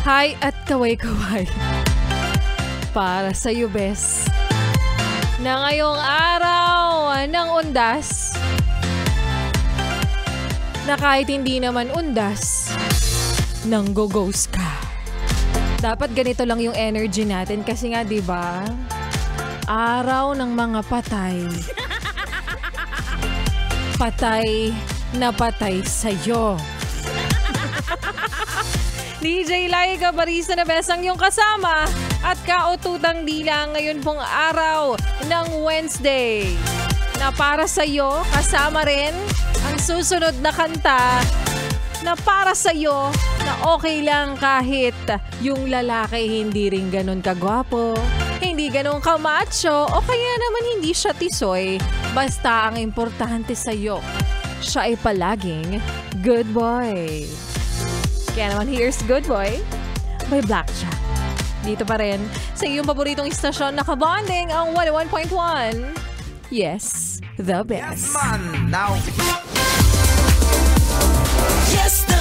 Hi at kaway-kaway. Para sa'yo, bes. Na ngayong araw ng undas, na kahit hindi naman undas, nang go-ghost ka. Dapat ganito lang yung energy natin kasi nga, di ba? Araw ng mga patay. Patay na patay sa'yo. DJ Laika Barista na besang yung kasama at kaututang dila ngayon pong araw ng Wednesday. Na para sa'yo, kasama rin ang susunod na kanta na para sa'yo na okay lang kahit yung lalaki hindi rin ganun kagwapo, hindi ganun kamacho o kaya naman hindi siya tisoy. Basta ang importante sa'yo, siya ay palaging good boy. Kaya naman here's Good Boy by Blackjack. Dito pa rin sa iyong paboritong istasyon na kabonding ang 101.1. Yes, the best. Yes, man. Now. Yes, the